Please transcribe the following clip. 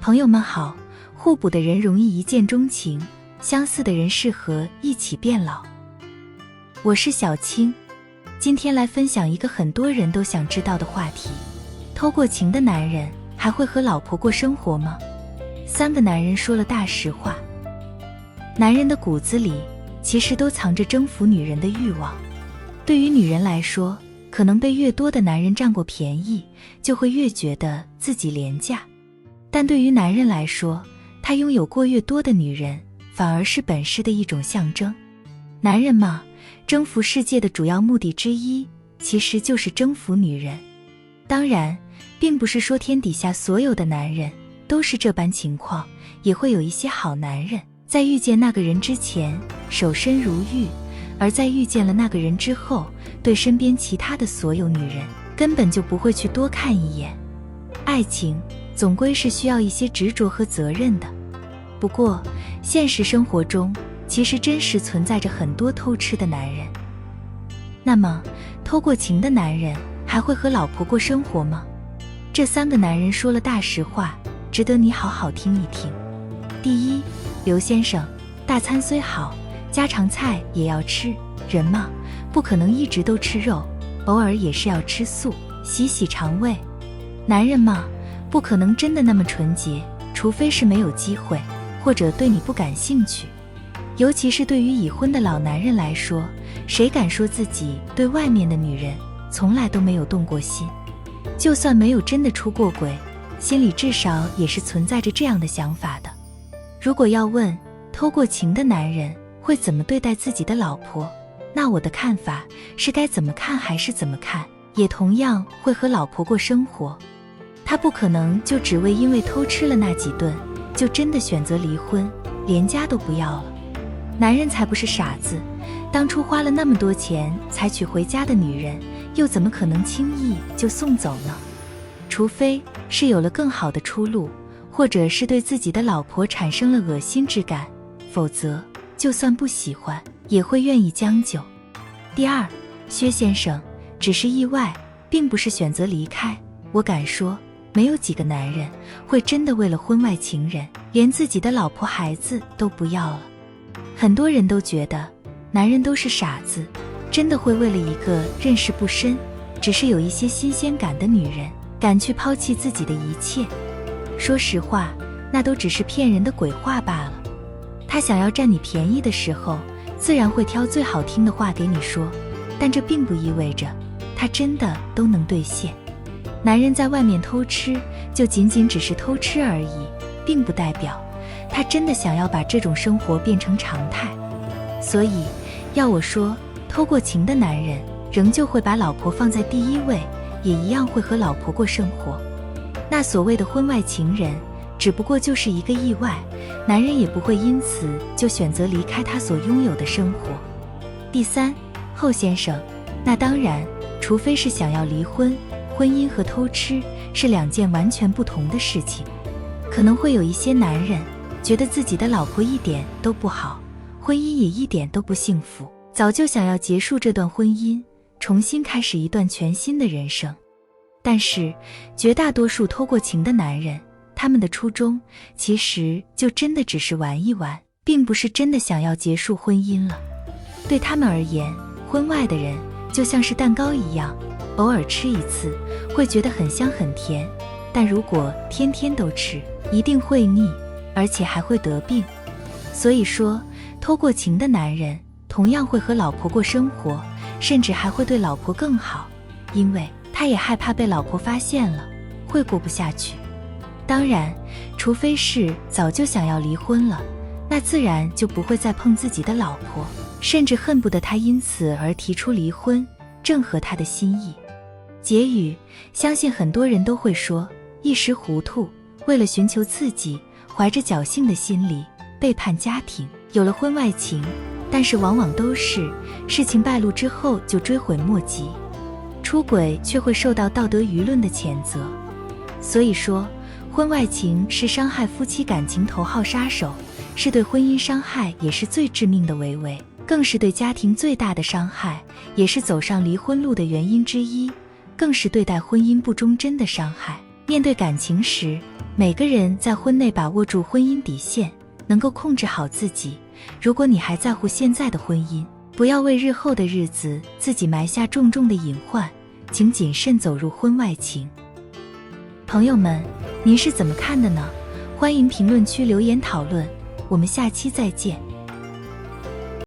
朋友们好，互补的人容易一见钟情，相似的人适合一起变老。我是小青，今天来分享一个很多人都想知道的话题：偷过情的男人还会和老婆过生活吗？3个男人说了大实话。男人的骨子里其实都藏着征服女人的欲望。对于女人来说，可能被越多的男人占过便宜，就会越觉得自己廉价。但对于男人来说，他拥有过越多的女人，反而是本事的一种象征。男人嘛，征服世界的主要目的之一，其实就是征服女人。当然，并不是说天底下所有的男人都是这般情况，也会有一些好男人，在遇见那个人之前，守身如玉，而在遇见了那个人之后，对身边其他的所有女人，根本就不会去多看一眼。爱情总归是需要一些执着和责任的。不过，现实生活中，其实真实存在着很多偷吃的男人。那么，偷过情的男人还会和老婆过生活吗？这3个男人说了大实话，值得你好好听一听。第一，刘先生，大餐虽好，家常菜也要吃。人嘛，不可能一直都吃肉，偶尔也是要吃素，洗洗肠胃。男人嘛，不可能真的那么纯洁，除非是没有机会，或者对你不感兴趣。尤其是对于已婚的老男人来说，谁敢说自己对外面的女人从来都没有动过心？就算没有真的出过轨，心里至少也是存在着这样的想法的。如果要问偷过情的男人会怎么对待自己的老婆，那我的看法是该怎么看还是怎么看，也同样会和老婆过生活。他不可能就只为因为偷吃了那几顿，就真的选择离婚，连家都不要了。男人才不是傻子，当初花了那么多钱才娶回家的女人，又怎么可能轻易就送走呢？除非是有了更好的出路，或者是对自己的老婆产生了恶心之感，否则就算不喜欢，也会愿意将就。第二，薛先生，只是意外，并不是选择离开。我敢说，没有几个男人会真的为了婚外情人，连自己的老婆孩子都不要了。很多人都觉得男人都是傻子，真的会为了一个认识不深，只是有一些新鲜感的女人，敢去抛弃自己的一切。说实话，那都只是骗人的鬼话罢了。他想要占你便宜的时候，自然会挑最好听的话给你说，但这并不意味着他真的都能兑现。男人在外面偷吃，就仅仅只是偷吃而已，并不代表他真的想要把这种生活变成常态。所以，要我说，偷过情的男人仍旧会把老婆放在第一位，也一样会和老婆过生活。那所谓的婚外情人，只不过就是一个意外，男人也不会因此就选择离开他所拥有的生活。第三，后先生，那当然，除非是想要离婚，婚姻和偷吃是2件完全不同的事情。可能会有一些男人觉得自己的老婆一点都不好，婚姻也一点都不幸福，早就想要结束这段婚姻，重新开始一段全新的人生。但是绝大多数偷过情的男人，他们的初衷其实就真的只是玩一玩，并不是真的想要结束婚姻了。对他们而言，婚外的人就像是蛋糕一样，偶尔吃一次会觉得很香很甜，但如果天天都吃，一定会腻，而且还会得病。所以说，偷过情的男人同样会和老婆过生活，甚至还会对老婆更好，因为他也害怕被老婆发现了，会过不下去。当然，除非是早就想要离婚了，那自然就不会再碰自己的老婆，甚至恨不得他因此而提出离婚，正合他的心意。结语，相信很多人都会说，一时糊涂，为了寻求刺激，怀着侥幸的心理，背叛家庭，有了婚外情，但是往往都是事情败露之后就追悔莫及，出轨却会受到道德舆论的谴责。所以说，婚外情是伤害夫妻感情头号杀手，是对婚姻伤害也是最致命的维维，更是对家庭最大的伤害，也是走上离婚路的原因之一，更是对待婚姻不忠贞的伤害。面对感情时，每个人在婚内把握住婚姻底线，能够控制好自己。如果你还在乎现在的婚姻，不要为日后的日子自己埋下重重的隐患，请谨慎走入婚外情。朋友们，您是怎么看的呢？欢迎评论区留言讨论，我们下期再见。